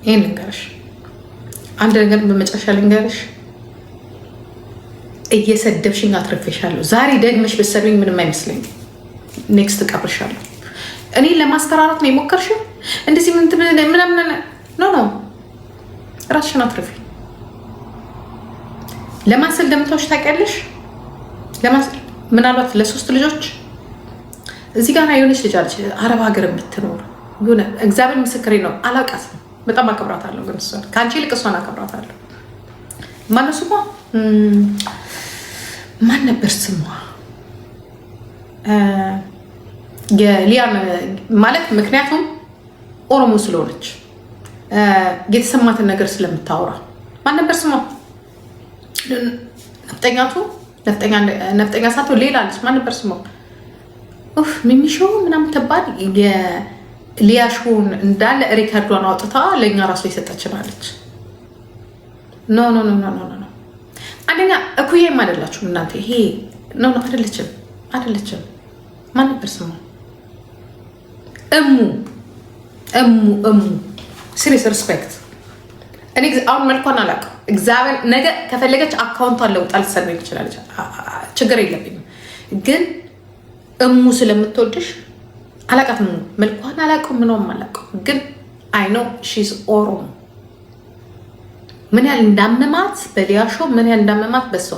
ይሄን ልንገርሽ አንድ ነገር በመጨረሻ ልንገርሽ እየሰደብሽኝ አትረፌሻለሁ ዛሬ ደግመሽ በሰብኝ ምንም አይመስለኝም ኔክስት ቀብርሻለሁ እኔ ለማስተራራት ነው የሞከርሽው እንደዚህ ምናምን ኖ ራስሽን አትረፊ ለማሰል ደምታዎች ታውቂያለሽ ምናልባት ለሶስት ልጆች እዚህ ጋር የሆነች ልጅ አለች አረብ ሀገር የምትኖር የሆነ እግዚአብሔር ምስክሬ ነው አላውቃትም በጣም አከብራታለሁ ግን እሷን ከአንቺ ይልቅ እሷን አከብራታለሁ ማነው ስሟ ማን ነበር ስሟ የሊያም ማለት ምክንያቱም ኦሮሞ ስለሆነች የተሰማትን ነገር ስለምታወራ ማን ነበር ስሟ ነፍጠኛ ሳትሆን ሌላ አለች ማን ነበር ስሟ ሚሚሾ ምናምን ተባል የሊያሾን እንዳለ ሪካርዷን አውጥታ ለእኛ ራሱ የሰጠችናለች ኖ አንደኛ እኩዬም አይደላችሁም እናንተ ይሄ ነው አይደለችም ማን ነበር ስሟ እሙ ሲሪየስ ሪስፔክት እኔ አሁን መልኳን አላውቅም እግዚአብሔር ነገ ከፈለገች አካውንቷን ለውጣ ልትሰድበኝ ትችላለች ችግር የለብኝም ግን እሙ ስለምትወድሽ አላውቃትም መልኳን አላውቅም ምንም አላውቅም ግን አይ ኖ ሺዝ ኦሮሞ ምን ያህል እንዳመማት በሊያሾ ምን ያህል እንዳመማት በሷ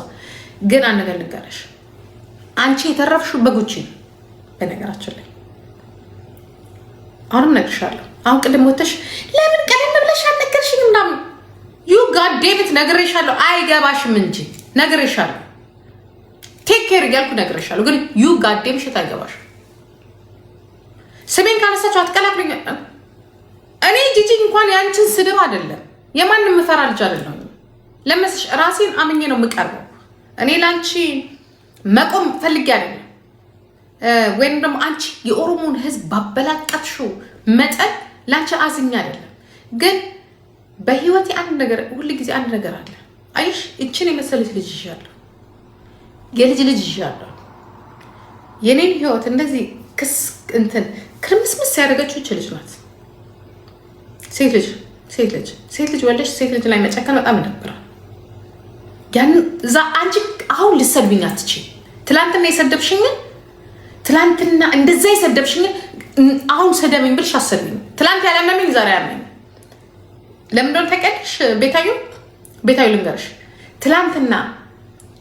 ግን አንድ ነገር ልንገርሽ አንቺ የተረፍሽው በጉቺ በነገራችን ላይ አሁንም ነግርሻለሁ አሁን ቅድም ወተሽ ለምን ቀደም ብለሽ አልነገርሽኝም ምናምን ዩ ጋድ ዴቪድ ነግሬሻለሁ አይገባሽም እንጂ ነግሬሻለሁ ቴክ ኬር እያልኩ ነግሬሻለሁ ግን ዩ ጋድ ዴም ሽት አይገባሽም ስሜን ካነሳችሁ አትቀላቅሉኝ እኔ ጂጂ እንኳን ያንቺን ስድብ አይደለም የማንም ምፈራ ልጅ አይደለም ለምስሽ ራሴን አምኜ ነው የምቀርበው እኔ ላንቺ መቆም ፈልጌ አይደለም ወይም ደግሞ አንቺ የኦሮሞን ህዝብ ባበላቀጥሽው መጠን ላንቺ አዝኛ አይደለም ግን በህይወቴ አንድ ነገር ሁሉ ጊዜ አንድ ነገር አለ አይሽ እቺን የመሰለች ልጅ ይሻላል የልጅ ይሻላል የኔን ህይወት እንደዚህ ክስ እንትን ክርምስምስ ያደረገችው እቺ ልጅ ናት ሴት ልጅ ወለሽ ሴት ልጅ ላይ መጨከን በጣም ይደብራል ያን ዛ አንቺ አሁን ልሰድብኝ አትችይ ትላንትና የሰደብሽኝ ትላንትና እንደዛ የሰደብሽኝ አሁን ሰደብኝ ብልሽ አሰድብኝ ትላንት ያለመመኝ ዛሬ ያለኝ ለምን እንደሆነ ታውቂያለሽ ቤታዩ ልንገርሽ ትላንትና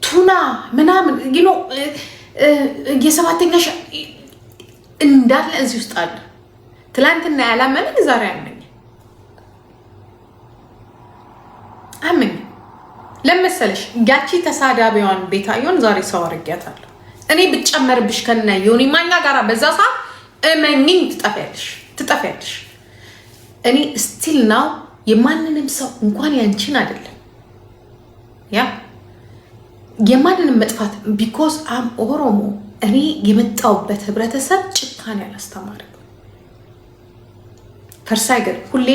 ቱና ምናምን የሰባተኛ እንዳለ እዚህ ውስጥ አለ ትላንትና ያላመመኝ ዛሬ ያለኝ አመኝ ለምሳሌሽ ያቺ ተሳዳቢዋን ቤታዩን ዛሬ ሰው አርጊያታለሁ እኔ ብጨመርብሽ ከነ ዮኒ ማኛ ጋራ በዛ ሰዓት እመኝኝ ትጠፊያለሽ እኔ ስቲል ናው የማንንም ሰው እንኳን ያንቺን አይደለም ያ የማንንም መጥፋት ቢኮዝ አም ኦሮሞ እኔ የመጣውበት ህብረተሰብ ጭካኔ ያላስተማረ ፈርሳይገር ሁሌ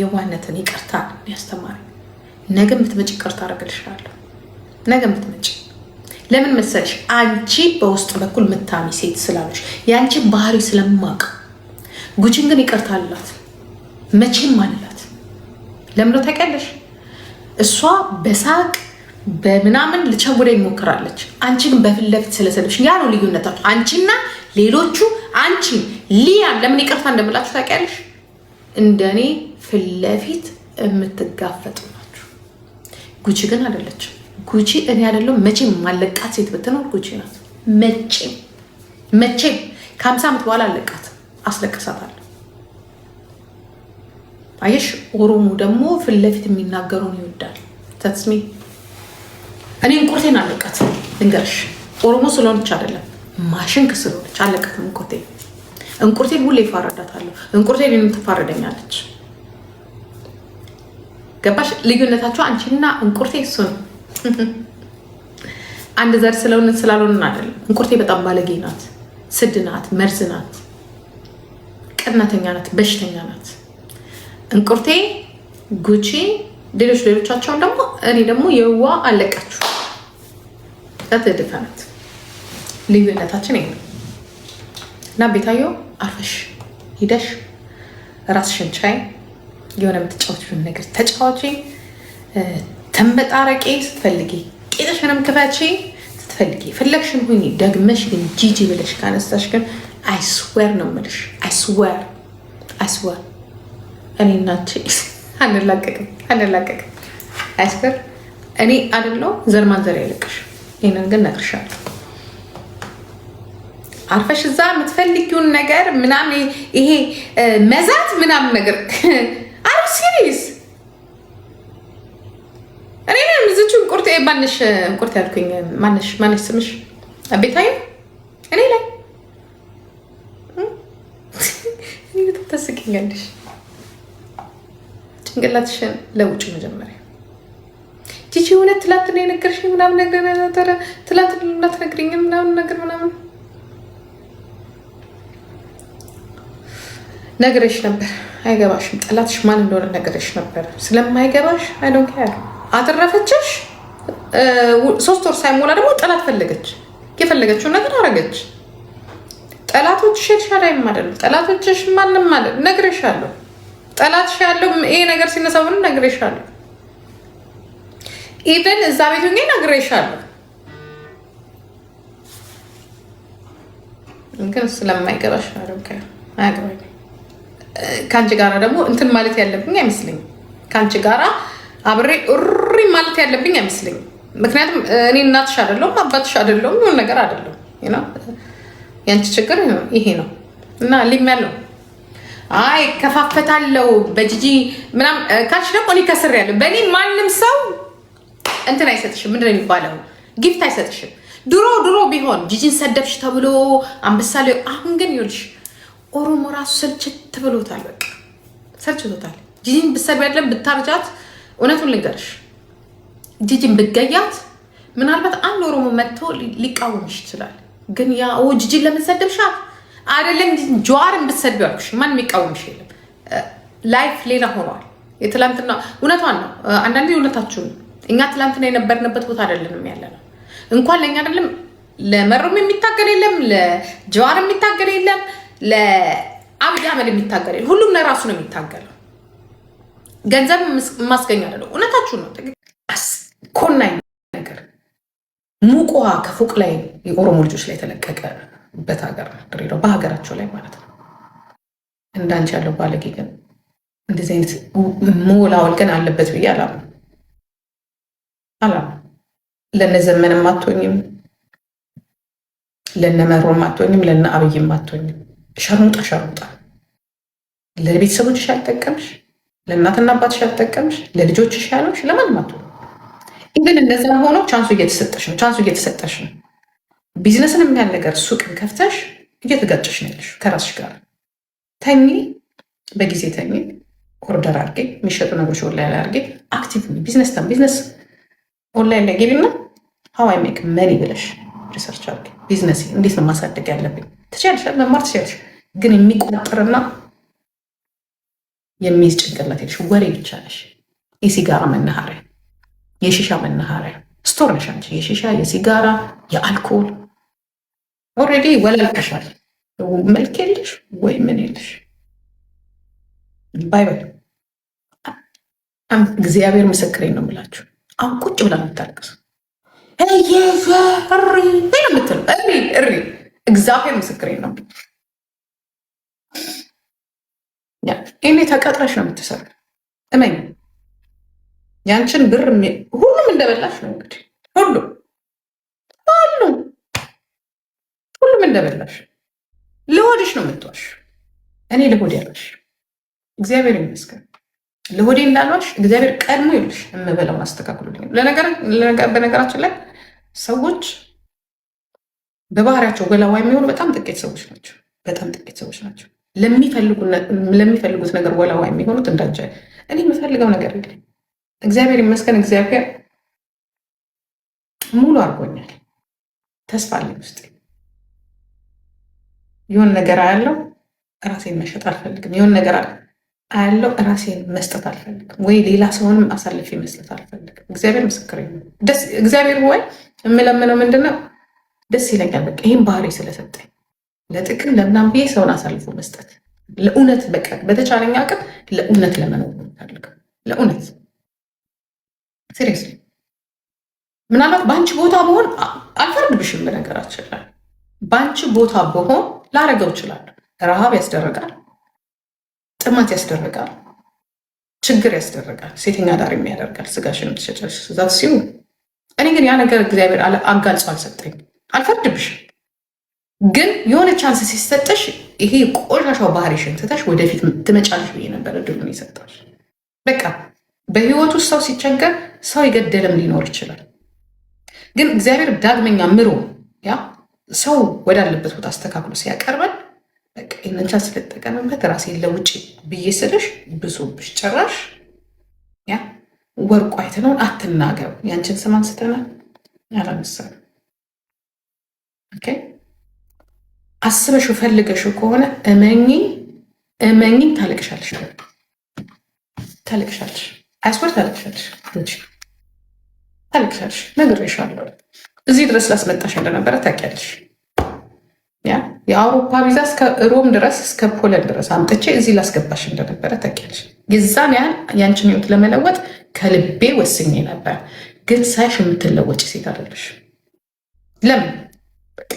የዋነትን ይቅርታ ያስተማረ ነገ ምትመጪ ይቅርታ አደርግልሻለሁ ነገ ምትመጪ ለምን መሰለሽ አንቺ በውስጥ በኩል ምታሚ ሴት ስላለሽ ያንቺ ባህሪ ስለማቅ ጉቺን ግን ይቅርታ አላት መቼም አላት ለምን ታውቂያለሽ እሷ በሳቅ በምናምን ልቸውደኝ ሞክራለች አንቺ ግን በፊት ለፊት ስለሰለሽ ያ ነው ልዩነታችሁ አንቺና ሌሎቹ አንቺ ሊያን ለምን ይቅርታ እንደምላችሁ ታውቂያለሽ እንደኔ ፊት ለፊት የምትጋፈጡ ናችሁ ጉቺ ግን አይደለችም ጉቺ እኔ አይደለም መቼም ማለቃት ሴት ብትኖር ጉቺ ናት መቼም ከ50 ዓመት በኋላ አለቃት አስለቅሳታለሁ አየሽ ኦሮሞ ደግሞ ፊት ለፊት የሚናገሩን ይወዳል ተስሚ እኔ እንቁርቴን አለቃት ልንገርሽ ኦሮሞ ስለሆነች አይደለም ማሽን ስለሆነች አለቃት እንቁርቴን ሁሌ ይፋረዳታለሁ እንቁርቴን የምትፋረደኛለች ገባሽ ልዩነታቸው አንቺና እንቁርቴ እሱ ነው አንድ ዘር ስለሆነ ስላልሆነ አይደለም እንቁርቴ በጣም ባለጌ ናት ስድ ናት መርዝ ናት ቀናተኛ ናት በሽተኛ ናት እንቁርቴ ጉቺ ሌሎቻቸውን ደግሞ እኔ ደግሞ የዋ አለቃችሁ ተተደፈናት ልዩነታችን ይሄ ነው እና ቤታዮ አርፈሽ ሂደሽ ራስሽን ቻይ የሆነ የምትጫወቺውን ነገር ተጫዋቺ፣ ተንበጣረቂ ስትፈልጊ፣ ቄጥሽንም ክፈቺ ስትፈልጊ፣ ፈለግሽን ሁኚ። ደግመሽ ግን ጂጂ ብለሽ ካነሳሽ ግን አይስዌር ነው የምልሽ። አይስዌር እኔ እናንቺ አንላቀቅም። አይስዌር እኔ አይደለሁ ዘር ማንዘር ያለቅሽ። ይህንን ግን ነግርሻለሁ። አርፈሽ እዛ የምትፈልጊውን ነገር ምናምን ይሄ መዛት ምናምን ነገር አር ሲሪየስ እኔ ምዝቹ እንቁርት ማንሽ እንቁርት ያልኩኝ ማንሽ ስምሽ ቤታዬ እኔ ላይ እኔ ተስቂኛለሽ። ጭንቅላትሽን ለውጭ መጀመሪያ ጂጂ እውነት ትላንት ነው የነገርሽኝ ምናምን ነገር ትላንት እንዳትነግሪኝ ምናምን ነገር ምናምን ነገርሽ ነበር። አይገባሽም። ጠላትሽ ማን እንደሆነ ነገርሽ ነበር። ስለማይገባሽ አይ ዶንት ኬር። አተረፈችሽ። 3 ወር ሳይሞላ ደግሞ ጠላት ፈለገች። የፈለገችውን ነገር አረገች። ጠላቶችሽ የተሻላይም አይደለም። ጠላቶችሽ ማንም ማለት ነግሬሻለሁ። ጠላትሽ ያለው ይሄ ነገር ሲነሳ ምን ነግሬሻለሁ። ኢቨን እዛ ቤት ሆኜ ነግሬሻለሁ። ግን ስለማይገባሽ አይ ዶንት ኬር። አያገባኝም። ከአንቺ ጋራ ደግሞ እንትን ማለት ያለብኝ አይመስለኝም። ከአንቺ ጋራ አብሬ እሪ ማለት ያለብኝ አይመስለኝም። ምክንያቱም እኔ እናትሽ አይደለሁም አባትሽ አይደለሁም የሆነ ነገር አይደለሁም። የአንቺ ችግር ይሄ ነው እና ሊም ያለው አይ ከፋፈታለው በጂጂ ምናምን ካልሽ ደግሞ እኔ ከስሬያለሁ። በእኔ ማንም ሰው እንትን አይሰጥሽም። ምንድን ነው የሚባለው? ጊፍት አይሰጥሽም። ድሮ ቢሆን ጂጂን ሰደብሽ ተብሎ አንበሳሌ። አሁን ግን ይኸውልሽ ኦሮሞ ራሱ ሰልችት ብሎታል። በቃ ሰልችቶታል። ጂጂን ብትሰድቢ አይደለም ብታርጃት፣ እውነቱን ልንገርሽ ጂጂን ብትገያት ምናልባት አንድ ኦሮሞ መጥቶ ሊቃወምሽ ይችላል። ግን ያ ጂጂን ለምን ሰደብሻት አይደለም ጀዋርን ብትሰድቢ ያልኩሽ ማንም የሚቃወምሽ የለም። ላይፍ ሌላ ሆኗል። የትላንትና እውነቷን ነው። አንዳንዴ እውነታችሁን እኛ ትላንትና የነበርንበት ቦታ አይደለንም ያለ ነው። እንኳን ለእኛ አይደለም ለመሮም የሚታገል የለም፣ ለጀዋር የሚታገል የለም፣ ለአብይ አህመድ የሚታገል የለም። ሁሉም ለራሱ ነው የሚታገለው። ገንዘብ ማስገኛ አይደለም። እውነታችሁ ነው። ኮናኝ ነገር ሙቅ ውሃ ከፎቅ ላይ የኦሮሞ ልጆች ላይ የተለቀቀበት ሀገር ነው ድሬዳዋ፣ በሀገራቸው ላይ ማለት ነው። እንዳንቺ ያለው ባለጌ ግን እንደዚህ አይነት መወላወል ግን አለበት ብዬ አላምንም። ለነ ዘመንም አትሆኝም፣ ለነ መሮም አትሆኝም፣ ለነ አብይም አትሆኝም። ሸሩጣ ለቤተሰቦችሽ ያልጠቀምሽ፣ ለእናትና አባትሽ ያልጠቀምሽ፣ ለልጆችሽ ያለሽ ለማንም አትሆኝም። ኢቨን እንደዛ ሆኖ ቻንሱ እየተሰጠሽ ነው። ቢዝነስን የሚያል ነገር ሱቅን ከፍተሽ እየተጋጨሽ ነው ያለሽ ከራስሽ ጋር። ተኚ፣ በጊዜ ተኚ፣ ኦርደር አድርጌ የሚሸጡ ነገሮች ኦንላይን ላይ አድርጌ አክቲቭ ቢዝነስ ኦንላይን ላይ ገቢና ሀው አይ ሜክ መኒ ብለሽ ሪሰርች አድርጌ ቢዝነስ እንዴት ነው ማሳደግ ያለብኝ ትችያለሽ፣ መማር ትችያለሽ። ግን የሚቆጥርና የሚይዝ ጭንቅላት የለሽ፣ ወሬ ብቻ ነሽ። የሲጋራ መናኸሪያ፣ የሺሻ መናኸሪያ ስቶር ነሽ አንቺ። የሺሻ የሲጋራ የአልኮል ኦልሬዲ ወላልቀሻል። መልክ የለሽ ወይ ምን የለሽ። ባይ እግዚአብሔር ምስክሬን ነው የምላችሁ። አሁን ቁጭ ብላ የምታለቅስ እሪ እግዚአብሔር ምስክሬን ነው። እኔ ተቀጥረሽ ነው የምትሰሩ። እመኝ ያንቺን ብር ሁሉም እንደበላሽ ነው እንግዲህ ሁሉም እንደበላሽ ለሆድሽ ነው የምትዋሽ። እኔ ለሆድ ያለሽ እግዚአብሔር ይመስገን። ለሆዴ እንዳሏሽ እግዚአብሔር ቀድሞ ይልሽ የምበላውን አስተካክሉልኝ። በነገራችን ላይ ሰዎች በባህሪያቸው ገላዋ የሚሆኑ በጣም ጥቂት ሰዎች ናቸው። ለሚፈልጉት ነገር ወላዋ የሚሆኑት እንዳንቺ። እኔ የምፈልገው ነገር የለኝ። እግዚአብሔር ይመስገን። እግዚአብሔር ሙሉ አድርጎኛል። ተስፋ አለኝ ውስጤ። የሆነ ነገር አያለው፣ ራሴን መሸጥ አልፈልግም። የሆነ ነገር አያለው፣ ራሴን መስጠት አልፈልግም። ወይ ሌላ ሰውንም አሳልፌ መስጠት አልፈልግም። እግዚአብሔር ምስክር ነው። እግዚአብሔር ወይ የምለምነው ምንድነው? ደስ ይለኛል። በቃ ይህም ባህሪ ስለሰጠኝ ለጥቅም ለምናም ብዬ ሰውን አሳልፎ መስጠት ለእውነት በቃ በተቻለኝ አቅም ለእውነት ለመኖር ፈልግ ለእውነት ሲሪየስሊ። ምናልባት በአንቺ ቦታ በሆን አልፈርድብሽም። በነገራችን ላይ በአንቺ ቦታ በሆን ላረገው እችላለሁ። ረሃብ ያስደረጋል፣ ጥማት ያስደረጋል፣ ችግር ያስደረጋል፣ ሴተኛ ዳር የሚያደርጋል፣ ስጋሽን ትሸጫለሽ ዛት ሲሆን እኔ ግን ያ ነገር እግዚአብሔር አጋልጾ አልሰጠኝ። አልፈርድብሽም። ግን የሆነ ቻንስ ሲሰጠሽ ይሄ ቆሻሻው ባህሪሽን ትተሽ ወደፊት ትመጫለሽ ብዬ ነበር እድሉን የሰጠሽ። በቃ በህይወት ውስጥ ሰው ሲቸገር ሰው የገደለም ሊኖር ይችላል። ግን እግዚአብሔር ዳግመኛ ምሮ ያ ሰው ወዳለበት ቦታ አስተካክሎ ሲያቀርበን በቃ ይህንን ቻንስ ስለተጠቀምበት ራሴን ለውጭ ብዬ ስልሽ ብሶብሽ ጭራሽ ያ ወርቁ አይተነውን አትናገሩ። ያንችን ስም አንስተናል ያላነሳል። ኦኬ አስበሽ ፈልገሽው ከሆነ እመኚኝ ታለቅሻለሽ፣ አይስወር ታለቅሻለሽ። ነግሬሻለሁ። እዚህ ድረስ ላስመጣሽ እንደነበረ ታውቂያለሽ። የአውሮፓ ቪዛ እስከ ሮም ድረስ እስከ ፖለንድ ድረስ አምጥቼ እዚህ ላስገባሽ እንደነበረ ታውቂያለሽ። የዛን ያህል ያንችን ህይወት ለመለወጥ ከልቤ ወስኜ ነበር። ግን ሳይሽ የምትለወጭ ሴት አይደለሽ። ለምን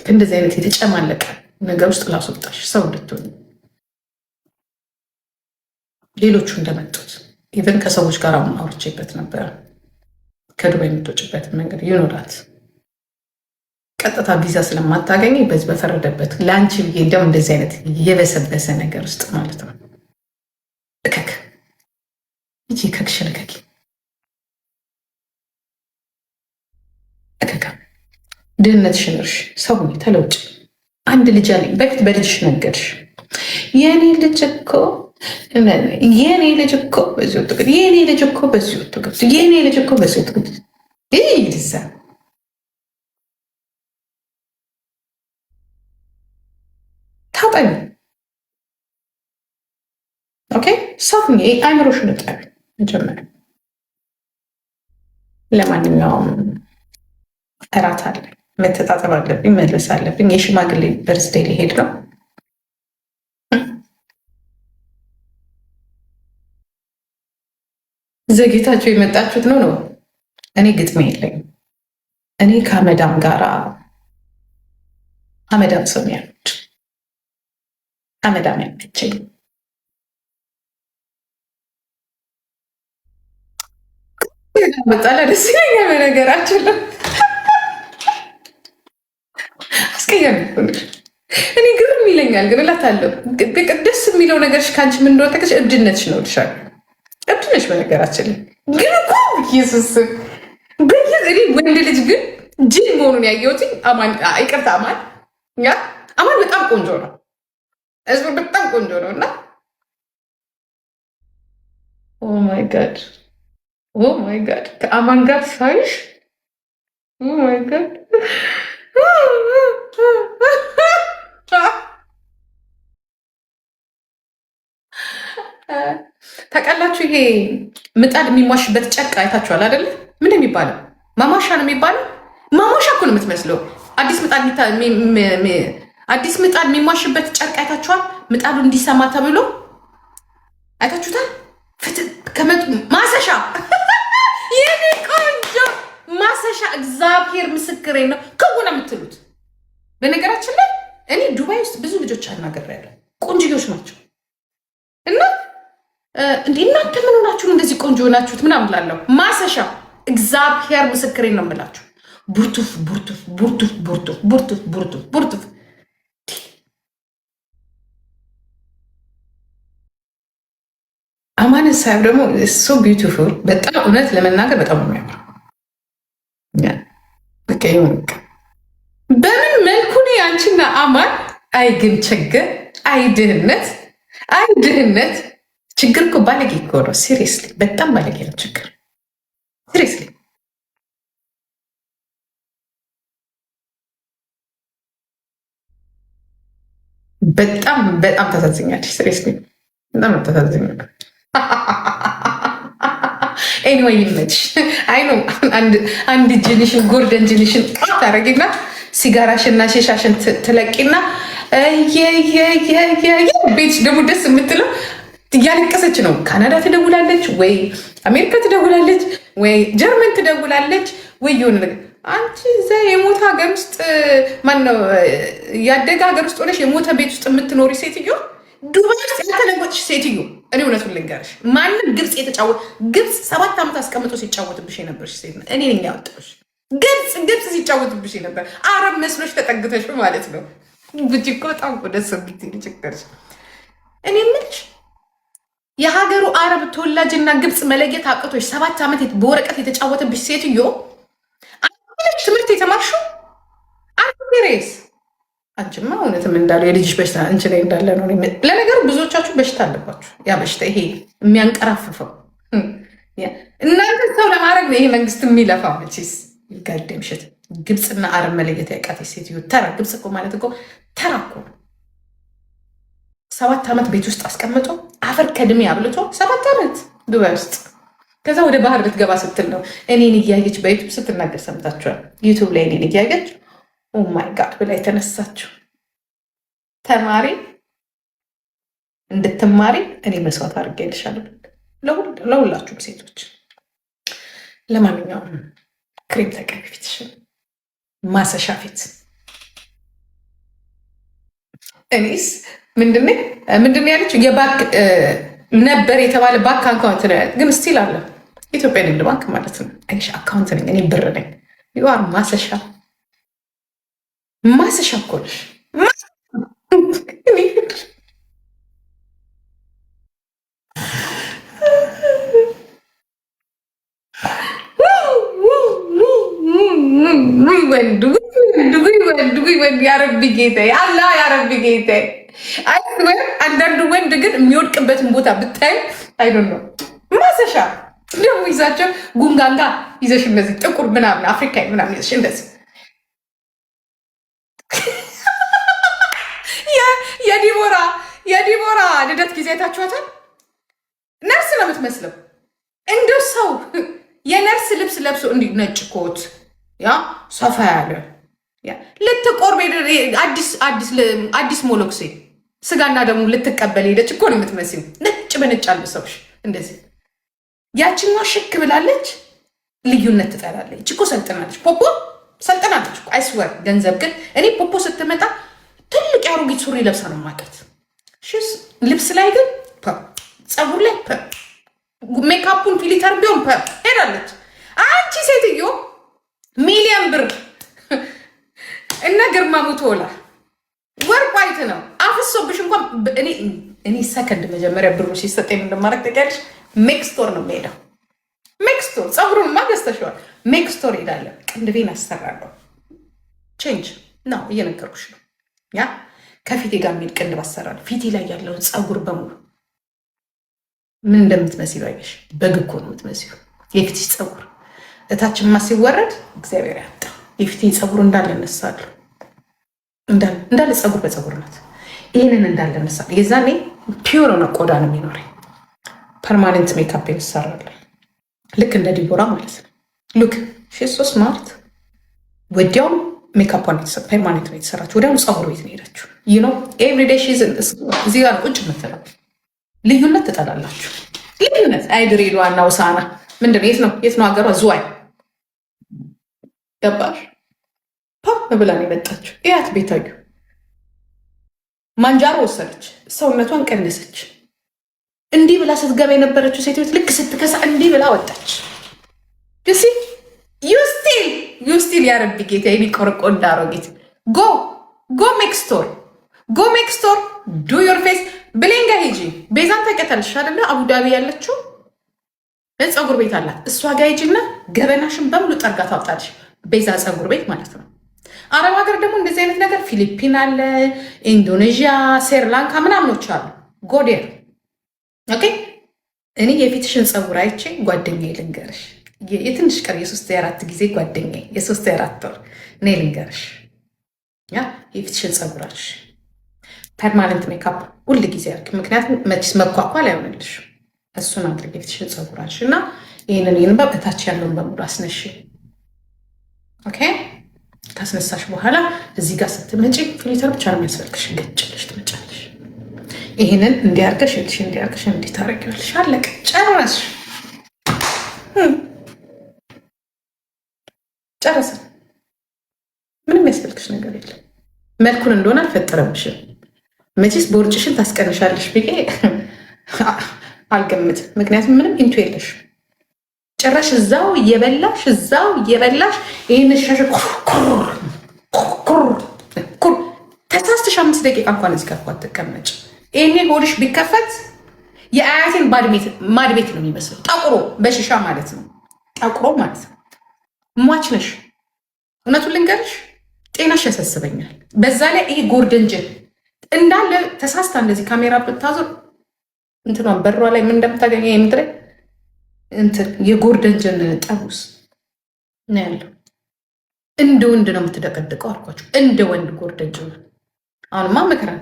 እንደዚህ አይነት የተጨማለቀ ነገር ውስጥ ላስወጣሽ ሰው እንድትሆኝ ሌሎቹ እንደመጡት ኢቨን ከሰዎች ጋር አሁን አውርቼበት ነበረ። ከዱባይ የምትወጭበትን መንገድ ይኖራት ቀጥታ ቪዛ ስለማታገኝ በዚህ በፈረደበት ለአንቺ ብዬ እንዲያውም እንደዚህ አይነት የበሰበሰ ነገር ውስጥ ማለት ነው እከክ ይቺ ከክሽን እከኪ እከካ ድህነትሽን እርሽ፣ ሰው ተለውጭ። አንድ ልጅ አለኝ። በፊት በልጅሽ ነገርሽ የኔ ልጅ እኮ የኔ ልጅ እኮ በዚህ ወጥቶ የኔ ልጅ እኮ በዚህ ወጥቶ ገብቶ የኔ ልጅ እኮ በዚህ ወጥቶ ገብቶ ይልዛ ታጠኝ። ኦኬ ሰውኝ አይምሮሽን ጠቢ መጀመሪያ። ለማንኛውም እራት አለ፣ መተጣጠብ አለብኝ፣ መለስ አለብኝ። የሽማግሌ በርዝዴ ሊሄድ ነው። ዘግይታችሁ የመጣችሁት ነው። እኔ ግጥሜ የለኝም። እኔ ከአመዳም ጋራ አመዳም ሰው ያሉት አመዳም ያለችኝ በጣም ደስ ይለኛል። በነገራችን ላይ አስቀያሚ እኔ ግርም ይለኛል፣ ግን እላታለሁ ደስ የሚለው ነገርሽ ከአንቺ ምን እንደሆነ ተከሽ እብድነትሽ ነው ልሻል እብድነሽ። በነገራችን ላይ ግን እኮ ኢየሱስ እኔ ወንድ ልጅ ግን ጅል መሆኑን ያየሁት ይቅርታ አማን በጣም ቆንጆ ነው፣ ህዝቡ በጣም ቆንጆ ነው። እና ኦ ማይ ጋድ ከአማን ጋር ሳይሽ ኦ ማይ ጋድ ታውቃላችሁ፣ ይሄ ምጣድ የሚሟሽበት ጨርቅ አይታችኋል አይደለ? ምን የሚባለው ማሟሻ ነው የሚባለው። ማሟሻ እኮ ነው የምትመስለው። አዲስ ምጣድ የሚሟሽበት ጨርቅ አይታችኋል? ምጣዱ እንዲሰማ ተብሎ አይታችሁታል? ማሰሻ የኔ ቆንጆ ማሰሻ፣ እግዚአብሔር ምስክሬ ነው። ከሆነ የምትሉት በነገራችን ላይ እኔ ዱባይ ውስጥ ብዙ ልጆች አናግሬያለሁ። ቆንጆዎች ናቸው። እና እንዴ እናንተ ምን ሆናችሁ እንደዚህ ቆንጆ ሆናችሁት ምናምን እላለሁ። ማሰሻ እግዚአብሔር ምስክሬ ነው የምላችሁ። ቡርቱፍ ቡርቱፍ ቡርቱፍ ቡርቱፍ ቡርቱፍ ቡርቱፍ ቡርቱፍ አማንን ሳይሆን ደግሞ ሶ ቢዩቲፉል በጣም እውነት ለመናገር በጣም ነው የሚያምረው። በምን መልኩ ነው አንቺና አማን? አይ ግን ችግር፣ አይ ድህነት፣ ችግር እኮ ባለጌ እኮ ነው። ሲሪየስሊ በጣም ባለጌ ነው ችግር። ሲሪየስሊ በጣም ታሳዝኛለች። ሲሪየስሊ በጣም ታሳዝኛለች። ኤኒዌይ ይመችሽ። አይ ነው አንድ ጅንሽን ጎርደን ጅንሽን ታረጊና ሲጋራሽና ሼሻሽን ትለቂና ቤትሽ ደግሞ ደስ የምትለው እያለቀሰች ነው። ካናዳ ትደውላለች ወይ አሜሪካ ትደውላለች ወይ ጀርመን ትደውላለች ወይ የሆነ ነገር። አንቺ እዛ የሞተ ሀገር ውስጥ ማነው ያደገ ሀገር ውስጥ ሆነሽ የሞተ ቤት ውስጥ የምትኖሪ ሴትዮ፣ ዱባይ ውስጥ ያልተለወጥሽ ሴትዮ፣ እኔ እውነቱን ልንገርሽ፣ ማንም ግብፅ 7 ዓመት አስቀምጦ ሲጫወትብሽ የነበርሽ ሴት ነው። እኔ ነኝ ያወጣሁሽ። ግብፅ ሲጫወትብሽ ነበር። አረብ መስሎሽ ተጠግተሽ ማለት ነው። ብቻ እኮ በጣም ደስ የሚል ችግርሽ። እኔ የምልሽ የሀገሩ አረብ ተወላጅና ግብፅ መለየት አቅቶች 7 ዓመት በወረቀት የተጫወተብሽ ሴትዮ ትምህርት የተማርሽው ሬስ። አንቺማ እውነትም እንዳለው የልጅሽ በሽታ አንቺ ላይ እንዳለ ነው። ለነገሩ ብዙዎቻችሁ በሽታ አለባችሁ። ያ በሽታ ይሄ የሚያንቀራፍፈው እናንተ ሰው ለማድረግ ነው ይሄ መንግስት የሚለፋው። መቼስ ጋደም ሽት ግብፅና አረብ መለየት ያቃተች ሴትዮ ተራ። ግብፅ እኮ ማለት እኮ ተራ እኮ 7 ዓመት ቤት ውስጥ አስቀምጦ አፈር ከድሜ አብልቶ 7 ዓመት ዱባይ ውስጥ። ከዛ ወደ ባህር ልትገባ ስትል ነው እኔን እያየች በዩቱብ ስትናገር ሰምታችኋል። ዩቱብ ላይ እኔን እያየች ኦማይ ጋድ ብላ የተነሳችው ተማሪ እንድትማሪ እኔ መስዋዕት አድርጌልሻለሁ ለሁላችሁም ሴቶች። ለማንኛውም ክሬም ተቀቢ ፊትሽን፣ ማሰሻ ፊት። እኔስ ምንድን ያለችው የባንክ ነበር የተባለ ባንክ አካውንት ግን ስቲል አለ። ኢትዮጵያ ንግድ ባንክ ማለት ነው። አይሽ አካውንት ነኝ እኔ፣ ብር ነኝ። ዩአር ማሰሻ እኮ ነሽ። ወንድ ያረቢ ጌታ አላ ያረቢ ጌታ። አንዳንዱ ወንድ ግን የሚወድቅበትን ቦታ ብታይ አይዶ ነው ማሰሻ ደግሞ ይዛቸው ጉንጋንጋ ይዘሽ እንደዚህ ጥቁር ምናምን አፍሪካዊ ምናምን ይዘሽ እንደዚህ የዲቦራ ልደት ጊዜ አይታችኋታል። ነርስ ነው የምትመስለው። እንደው ሰው የነርስ ልብስ ለብሶ እንዲህ ነጭ ኮት ያ ሰፋ ያለ ልትቆርብ አዲስ ሞሎክሴ ስጋና ደግሞ ልትቀበል ሄደች እኮ ነው የምትመስለው። ነጭ በነጭ አልብሰውሽ እንደዚህ። ያችኛዋ ሽክ ብላለች፣ ልዩነት ትጠላለች እኮ። ሰልጥናለች፣ ፖፖ ሰልጥናለች እኮ አይስወር። ገንዘብ ግን እኔ ፖፖ ስትመጣ ትልቅ የአሮጊት ሱሪ ለብሳ ነው ማቀት። ልብስ ላይ ግን ፀጉር ላይ ሜካፑን ፊሊተር ቢሆን ሄዳለች። አንቺ ሴትዮ ሚሊዮን ብር እነ ግርማ ሙቶላ ወርቅ ዋይት ነው አፍሶብሽ እንኳን እኔ ሰከንድ መጀመሪያ ብሩ ሲሰጠኝ እንደማረግ ተቀልሽ ሜክስቶር ነው የምሄደው። ሜክስቶር ፀጉሩን ማገዝተሽዋል። ሜክስቶር ሄዳለሁ። ቅንድቤን አሰራለሁ። ቼንጅ ነው እየነገርኩሽ ነው። ያ ከፊቴ ጋር የሚል ቅንድብ አሰራለሁ። ፊቴ ላይ ያለውን ፀጉር በሙሉ ምን እንደምትመስሉ አየሽ። በግ እኮ ነው የምትመስሉ። የፊትሽ ፀጉር እታችንማ ሲወረድ እግዚአብሔር ያጣ የፊቴን ፀጉር እንዳለ እነሳለሁ። እንዳለ ፀጉር በፀጉር ናት። ይህንን እንዳለ እነሳለሁ። የዛኔ ፒውር ሆነ ቆዳ ነው የሚኖረኝ። ፐርማኔንት ሜካፕ እንሰራለን። ልክ እንደ ዲቦራ ማለት ነው። ሉክ ሺ ሶ ስማርት። ወዲያውም ሜካፕን ፐርማኔንት ነው የተሰራችው። ወዲያውም ፀጉር ቤት ነው ሄዳችሁ። ዩ ኖ ኤቭሪዴይ ሺዝ እዚህ ጋር ቁጭ ምትለው። ልዩነት ትጠላላችሁ። ልዩነት አይድሬዳዋ እና ውሳና ምንድን ነው? የት ነው ሀገሯ? ዝዋይ ገባሽ? ፓ ብላን የመጣችው እያት ቤታዩ ማንጃሮ ወሰደች፣ ሰውነቷን ቀነሰች። እንዲህ ብላ ስትገባ የነበረችው ሴት ልክ ስትከሳ እንዲህ ብላ ወጣች። ሲ ዩስቲል ያረቢ ጌታ የኔ ቆርቆ እንዳሮጌት ጎ ሜክስቶር ዱ ዮር ፌስ ብሌንጋ ሂጂ። ቤዛን ታውቂያታለሽ አይደለ? አቡዳቢ ያለችው ፀጉር ቤት አላት። እሷ ጋ ሂጂና ገበናሽን በሙሉ ጠርጋ ታውጣለሽ። ቤዛ ፀጉር ቤት ማለት ነው። አረብ ሀገር ደግሞ እንደዚህ አይነት ነገር ፊሊፒን አለ፣ ኢንዶኔዥያ፣ ስሪላንካ ምናምኖች አሉ። ጎዴር ኦኬ። እኔ የፊትሽን ፀጉር አይቼ ጓደኛዬ ልንገርሽ፣ የትንሽ ቀር የ3-4 ጊዜ ጓደኛዬ የ3-4 ወር እኔ ልንገርሽ፣ ያ የፊትሽን ፀጉራሽ ፐርማነንት ሜካፕ ሁል ጊዜ አድርግ። ምክንያቱም መችስ መኳኳል አይሆንልሽ። እሱን አድርግ የፊትሽን ፀጉራሽ እና ይህንን በታች ያለውን በሙሉ አስነሽ። ኦኬ ካስነሳሽ በኋላ እዚህ ጋር ስትመጪ ፊልተር ብቻ ነው የሚያስፈልግሽ። ገጭልሽ ትመጫለሽ። ይህንን እንዲያርገሽ ልሽ እንዲያርገሽ እንዲህ ታረጊዋለሽ። አለቀ፣ ጨረስሽ። ጨረስን። ምንም ያስፈልግሽ ነገር የለም። መልኩን እንደሆነ አልፈጠረብሽም። መቼስ ቦርጭሽን ታስቀንሻለሽ ብዬ አልገምትም። ምክንያቱም ምንም ኢንቱ የለሽ። ጭራሽ እዛው እየበላሽ ይህን ሻሽ ተሳስተሽ 5 ደቂቃ እንኳን እዚህ ጋር አትቀመጭ። ይሄኔ ሆድሽ ቢከፈት የአያቴን ማድቤት ነው የሚመስለው። ጠቁሮ በሽሻ ማለት ነው። ጠቁሮ ማለት ነው። ሟች ነሽ። እውነቱን ልንገርሽ፣ ጤናሽ ያሳስበኛል። በዛ ላይ ይሄ ጎርደንጅን እንዳለ ተሳስታ እንደዚህ ካሜራ ብታዞር እንትኗን በሯ ላይ ምን እንደምታገኘ የምድረ እንትን የጎርደንጅን ጠቡስ ነው ያለው። እንደ ወንድ ነው የምትደቀድቀው አልኳቸው። እንደ ወንድ ጎርደንጅን። አሁንማ መከራን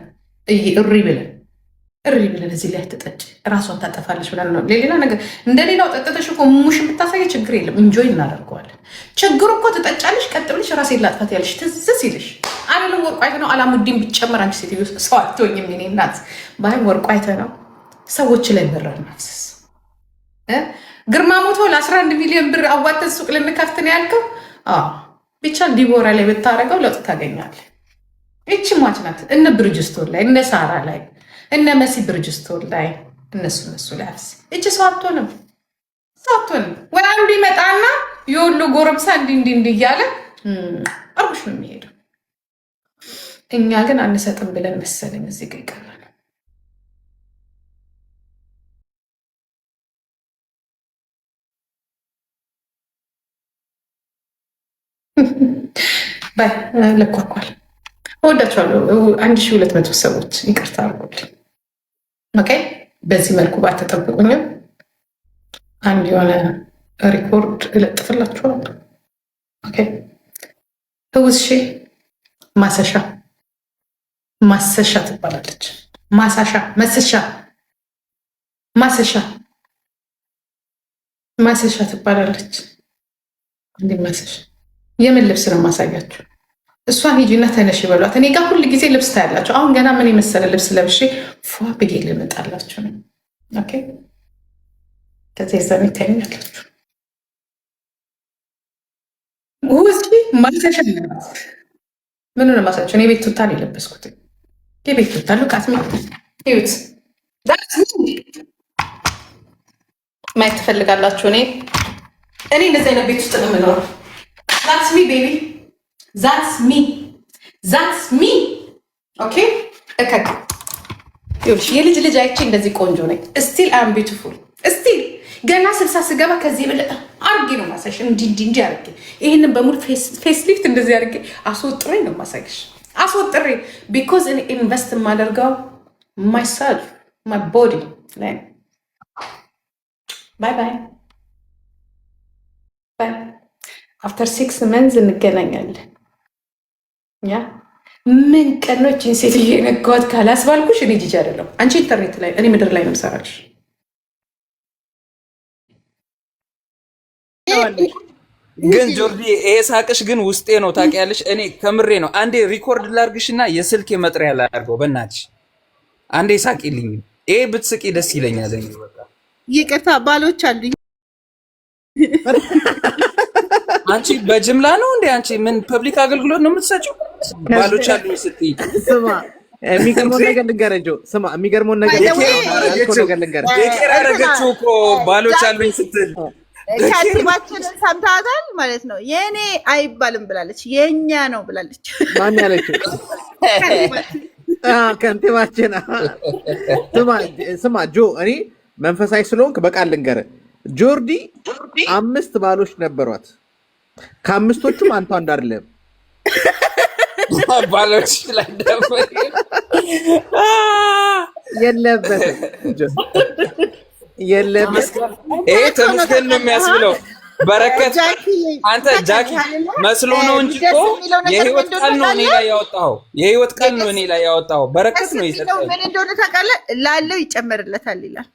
እሪ ብለን እዚህ ላይ ትጠጭ ራሷን ታጠፋለች ብለን ነው። ሌላ ነገር እንደሌላው ጠጥተሽ እኮ ሙሽ የምታሳየ ችግር የለም። እንጆይ እናደርገዋለን። ችግሩ እኮ ትጠጫለሽ፣ ቀጥ ብለሽ ራሴን ላጥፋት ያለሽ ትዝ ሲልሽ አይደለም። ወርቁ አይተ ነው አላሙዲን ቢጨመር አንቺ ሴትዮ ሰው አትሆኝም። የእኔ እናት ባይም ወርቁ አይተ ነው ሰዎች ላይ በራር ማፍሰስ። ግርማ ሞቶ ለ11 ሚሊዮን ብር አዋተን ሱቅ ልንከፍት ነው ያልከው። ብቻ ዲቦራ ላይ ብታረገው ለውጥ ታገኛለህ። ይቺ ሟች ናት። እነ ብርጅስቶን ላይ እነ ሳራ ላይ እነ መሲ ብርጅስቶን ላይ እነሱ ላይ አፍስ። እቺ ሰው አትሆንም ወይ አንዱ ይመጣና የወሎ ጎረምሳ እንዲህ እያለ አርጉሽ ነው የሚሄደው። እኛ ግን አንሰጥም ብለን መሰለኝ እዚህ ጋር ይቀራል። ለኳኳል። እወዳቸዋለሁ። 1200 ሰዎች ይቅርታ አድርጉልኝ። ኦኬ፣ በዚህ መልኩ ባትጠብቁኝም አንድ የሆነ ሪኮርድ እለጥፍላችኋለሁ። ኦኬ፣ ህውስሺ ማሰሻ ትባላለች። ማሰሻ ትባላለች። እንዲህ ማሰሻ የምን ልብስ ነው ማሳያችሁ? እሷን ሂጂና ተነሽ ይበሏት። እኔ ጋር ሁል ጊዜ ልብስ ታያላችሁ። አሁን ገና ምን የመሰለ ልብስ ለብሼ ፏ ብዬ ልመጣላችሁ ነው። ኦኬ፣ ከዚህ ዛ ይታኛላችሁ። ውስኪ ማሰሻ ምን ነው ማሳቸው? እኔ ቤት ቱታን የለበስኩት የቤት ቱታ ሉቃት ዩት ማየት ትፈልጋላችሁ? እኔ እንደዚህ አይነት ቤት ውስጥ ነው የምኖረው። ዛትስ ሚ ቤቢ ዛትስ ሚ ኦኬ። እከክ ይኸውልሽ፣ የልጅ ልጅ አይቼ እንደዚህ ቆንጆ ነኝ። ስቲል አም ቢዩቲፉል ስቲል። ገና 60 ስገባ ከዚህ የበለጠ አርጌ ነው ማሳይሽ። እንዲህ አርጌ ይህንን በሙሉ ፌስ ሊፍት እንደዚህ አርጌ አስወጥሬ ነው ማሳይሽ። አስወጥሬ ቢኮዝ እኔ ኢንቨስት የማደርገው ማይሰልፍ ማይ ቦዲ ላይ። ባይ ባይ ባይ። አፍተር 6 መንዝ እንገናኛለን። ያ ምን ቀኖችን ሴትዬ የነገዋት ካላስባልኩሽ እኔ ጂጂ አይደለም። አንቺ ኢንተርኔት ላይ፣ እኔ ምድር ላይ ነው የምሰራልሽ። ግን ጆርዲ ይሄ ሳቅሽ ግን ውስጤ ነው ታውቂያለሽ። እኔ ከምሬ ነው። አንዴ ሪኮርድ ላርግሽና የስልክ መጥሪያ ላርገው በእናትሽ። አንዴ ሳቂልኝ። ይሄ ብትስቂ ደስ ይለኛል። ይቅርታ ባሎች አሉኝ። አንቺ በጅምላ ነው እንዴ? አንቺ ምን ፐብሊክ አገልግሎት ነው የምትሰጪው? ባሎች አሉኝ ስትይ ስማ፣ የሚገርመውን ነገር ልንገረው። ስማ፣ የሚገርመውን ነገር ልንገረው። የቀረገችው እኮ ባሎች አሉኝ ስትል ከንቲባችንን ሰምታታል ማለት ነው። የእኔ አይባልም ብላለች፣ የእኛ ነው ብላለች። ማን ያለችው? ከንቲባችን። ስማ ጆ፣ እኔ መንፈሳዊ ስለሆንክ በቃል ልንገርህ። ጆርዲ 5 ባሎች ነበሯት። ከ5ቶቹም አንቷ እንዳርለም ባሎች ላይ ነበር የለበትም። ይሄ ተመስገን ነው የሚያስብለው። በረከት አንተ ጃኪ መስሎ ነው እንጂ እኮ የህይወት ቃል ነው እኔ ላይ ያወጣው። የህይወት ቃል ነው እኔ ላይ ያወጣው። በረከት ነው ይሰጣል። ምን እንደሆነ ታውቃለህ? ላለው ይጨመርለታል ይላል።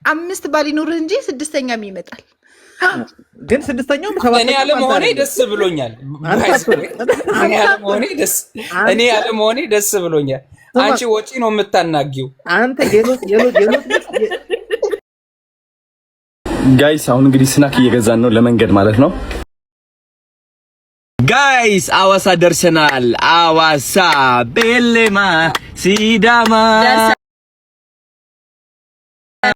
5 ባል ይኑርህ እንጂ 6ኛም ይመጣል። ግን 6ኛውም እኔ አለመሆኔ ደስ ብሎኛል። እኔ አለመሆኔ ደስ ብሎኛል። አንቺ ወጪ ነው የምታናጊው አንተ ጋይስ አሁን እንግዲህ ስናክ እየገዛን ነው ለመንገድ ማለት ነው። ጋይስ አዋሳ ደርሰናል። አዋሳ ቤሌማ ሲዳማ